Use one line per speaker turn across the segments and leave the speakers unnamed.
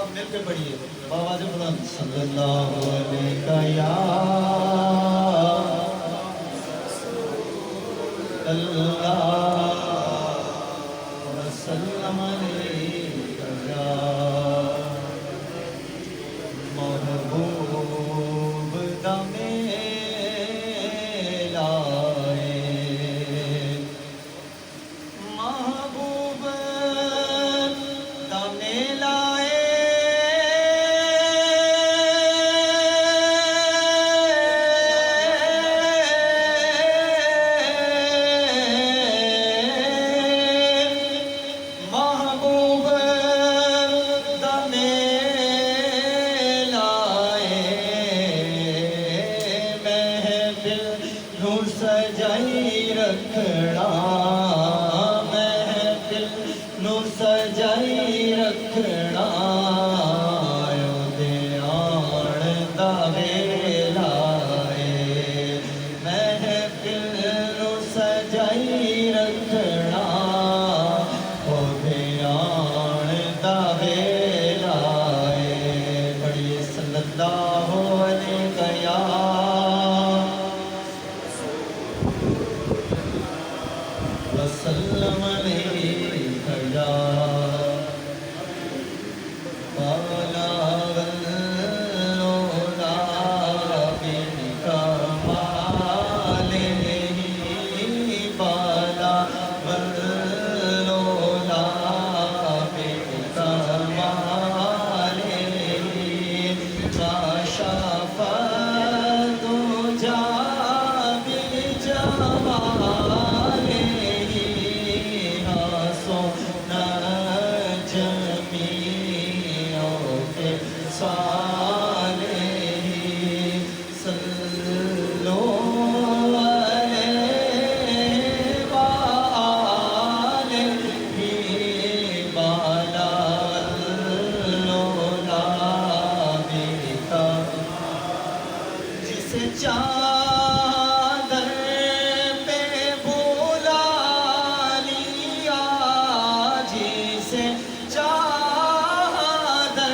آپ مل کے پڑھیے آواز بلند صلی اللہ علیہ یا اللہ وسلم علیہ یا محبوب دم لائے محبوب دم لائے محبوب دم لائے محفل نور سجائی رکھنا محفل نور سجائی رکھنا دیان دا ویلا ہے محفل نور سجائی رکھنا دیان دا ویلا ہے بڑی صلی اللہ علیہ یا وسلم علیہ یا بالا غلولا بکمالہ بالا غلولا بکمالہ کاشف الدجى بجمالہ حسن جمیع خصالہ صلوا علیہ وآلہ بالا العلا بکمالہ جسے چادر پہ بولا لیا جسے چادر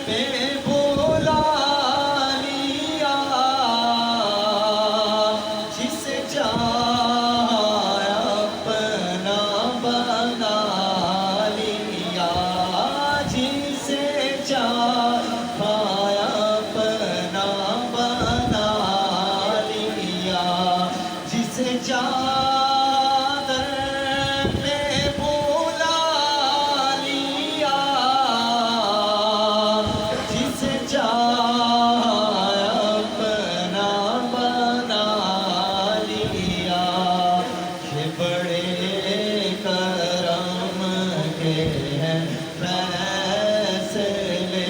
پہ بولا لیا جسے چاہا اپنا بنا لیا جسے چاہا اپنا بنا لیا جسے چادر پہ بولا لیا جسے چاہا اپنا بنا لیا یہ بڑے کرم کے ہیں فیصلے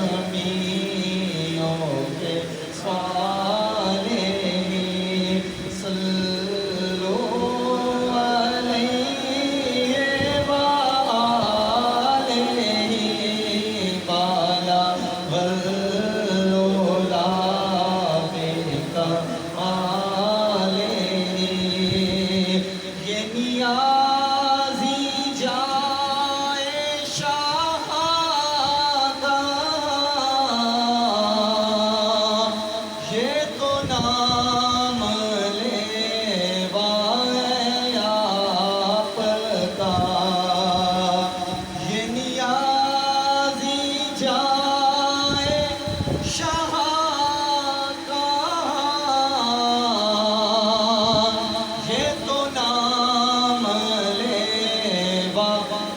جمیوں کے صالحین صلو علیہ وآلہ بالا والولا بکا یہ نیازی جائے شہادہ یہ تو نام لیوائے آپ کا یہ نیازی جائے شہادہ یہ تو نام لیوا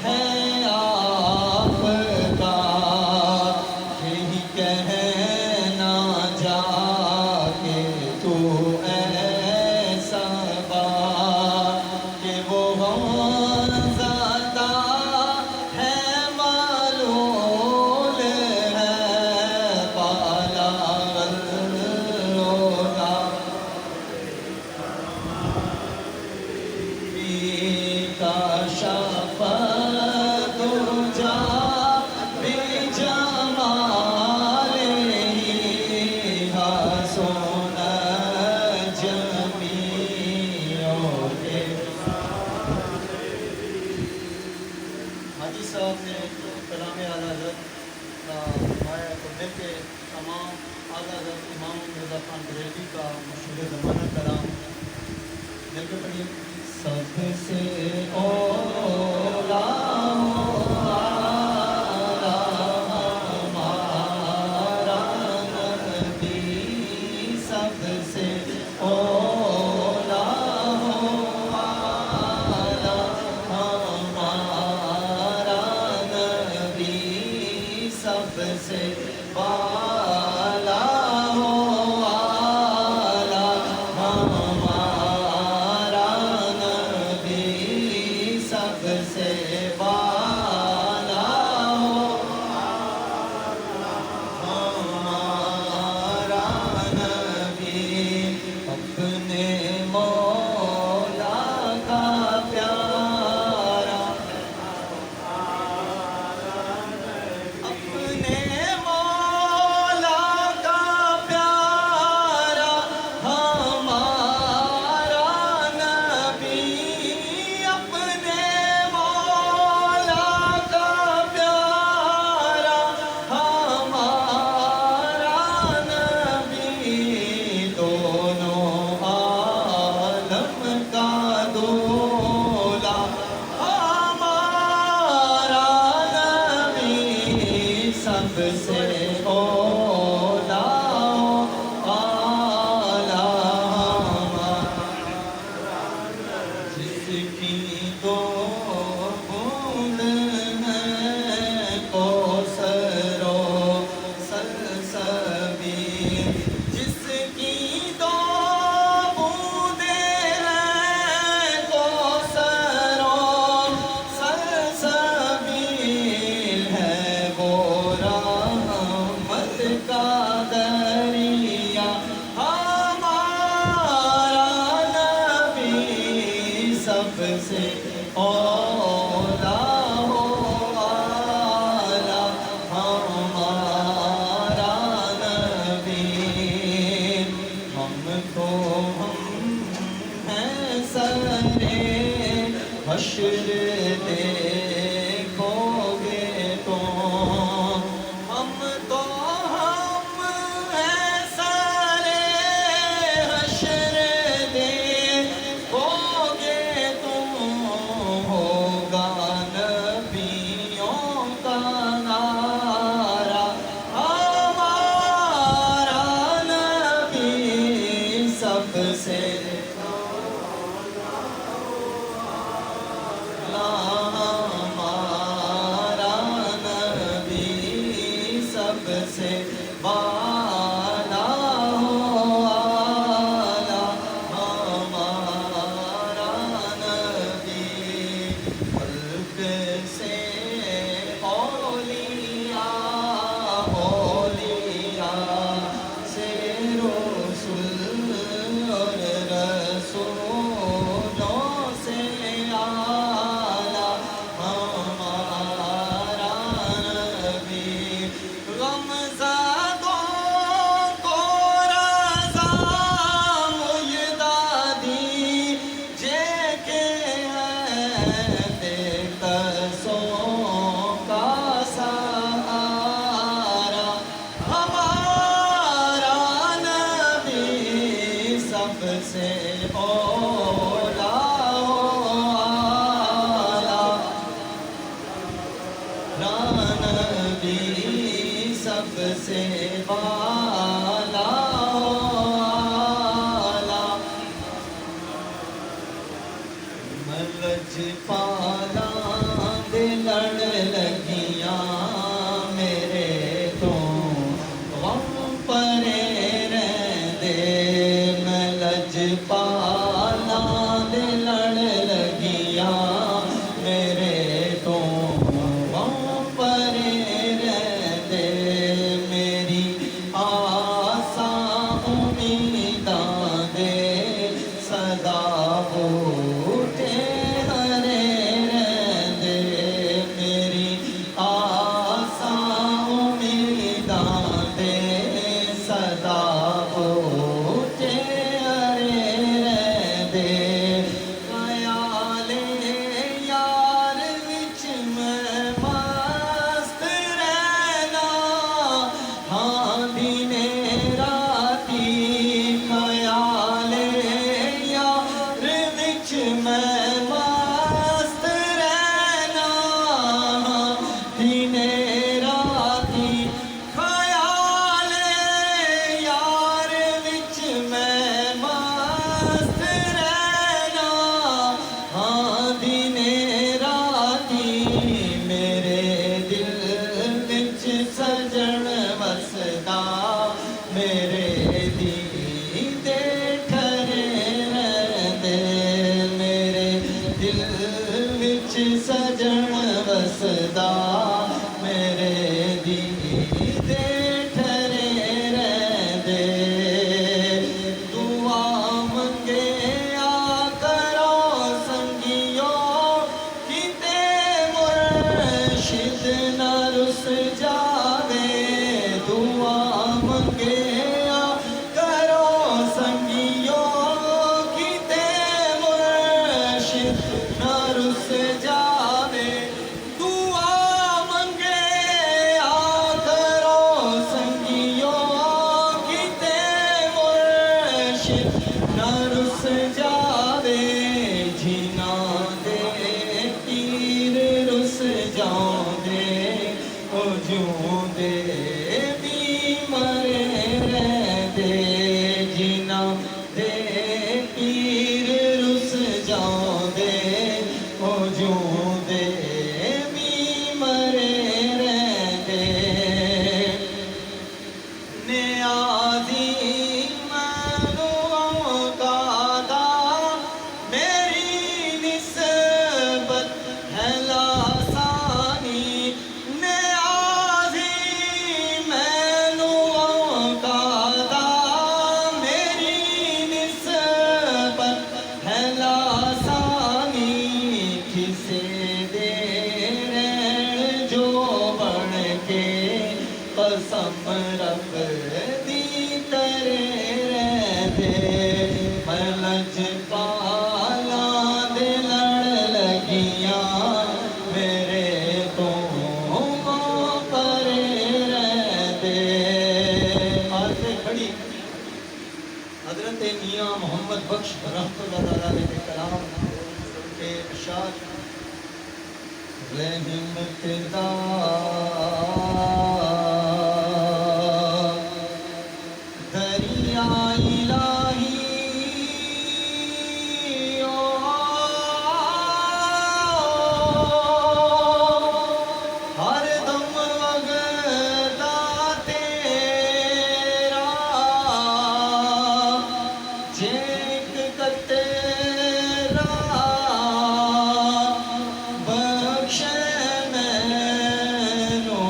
ہے آپ کا یہی کہنا جا کے تو ایسا با کہ وہ زیادہ ہے معلوم ہے بالا والولا کشف الدجى بجماله حسن جمیعوں کے حاجی صاحب نے کلام اعلیٰ حضرت مایا کو مل کے تمام اعلیٰ حضرت امام رضا خان بریلوی کا مشہور زمانہ کلام مل کے پڑھیے سب سے اولا ہمارا نبی سب سے اولا ہمارا نبی سب سے بالا ہمارا نبی سب سے بالا ہمارا نبی اپنے مولا کا پیارا اپنے مولا کا پیارا ہمارا نبی اپنے مولا کا پیارا ہمارا نبی دونوں عالم کا دولا ہمارا نبی سب سے اولا جس کی دو بوند ہیں کوثر و سلسبیل جس کی دو بوندیں ہیں کوثر و سلسبیل ہے وہ رحمت کا دریا ہمارا نبی سب سے اولا ہمارا نبی ہم تو ہم ہیں سرے حشر دیکھو گے تو ہم تو ہم ہیں سرے حشر دیکھو گے تم ہوگا نبیوں کا نعرہ ہمارا نبی سب سے ہمارا نبی سب سے بالا ہمارا نبی ملک سے اولیاء سب سے والا والا ملج پالا دے لڑ لگیاں میرے تو غم پرے رہندے ملج پالا دے لڑ لگیاں میرے تو غم پرے رہندے میری آساں امیداں دے صدا بوٹے ہرے رہندے میری آساں امیداں دے صدا بوٹے ہرے رہندے خیال یار وچ میں مست رہنا ہاں دنے راتی خیال یار وچ میں مست رہنا دنے راتی خیال یار وچ میں مست رہنا ہاں دنے راتی میرے دل وچ سجن وسدا میرے دیدے ٹھرے رہندے میرے دل وچ سجن وسدا میرے دیدے ٹھرے رہندے دعا منگیا کرو سنگیو کتے مرشد نہ رس جاوے دعا منگیا کرو سنگیو کتے مرشد نہ رس جاوے دعا منگیا کرو سنگیو کتے مرشد نہ رس جاوے جھینا دے پیر رس جاؤندے او جوں دے بھی مرے رہندے جھینا دے پیر رس جاؤندے او جوں دے بھی مرے رہندے نیازی مینوں دادا میری نسبت ہے لاسانی نیازی مینوں دادا میری نسبت ہے لاسانی کسے دے رہن جو بن کے قسم رب دی ترے رہندے ملج پالا دے لڑ لگیاں میرے تو غم پرے رہندے آتے کھڑی حضرت میاں محمد بخش رحمت اللہ تعالیٰ علیہ کے کلام کے ارشاد رحمت دا دریا الہی ہر دم وگدا تیرا جیک تیرا بخش مینوں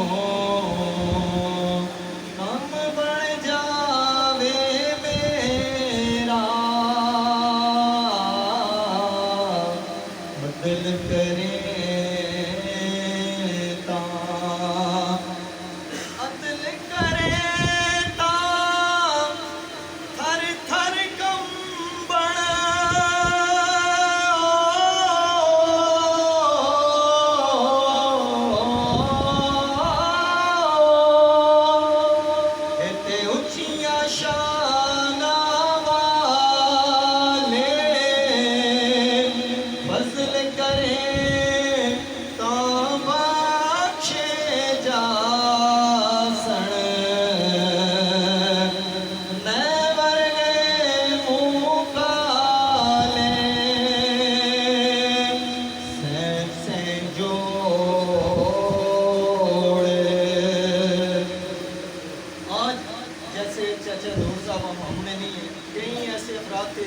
جیسے چاچا ظہور صاحب ہم میں نہیں ہیں، کئی ایسے افراد تھے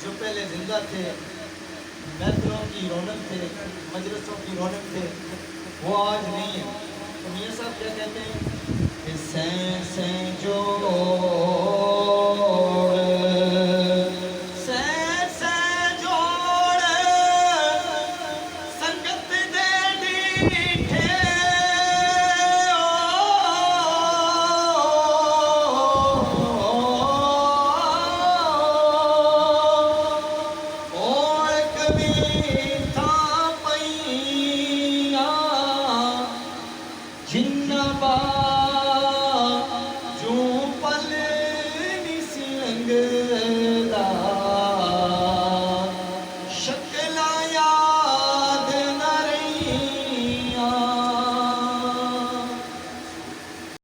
جو پہلے زندہ تھے، محفلوں کی رونق تھے، مجلسوں کی رونق تھے، وہ آج نہیں ہیں۔ تو میاں صاحب کیا کہتے ہیں کہ سین سین جوڑ سین سین جوڑ سنگت دے ڈیٹھے اور کبھی تھا پئیاں جنہ با جو پل نی سی لنگ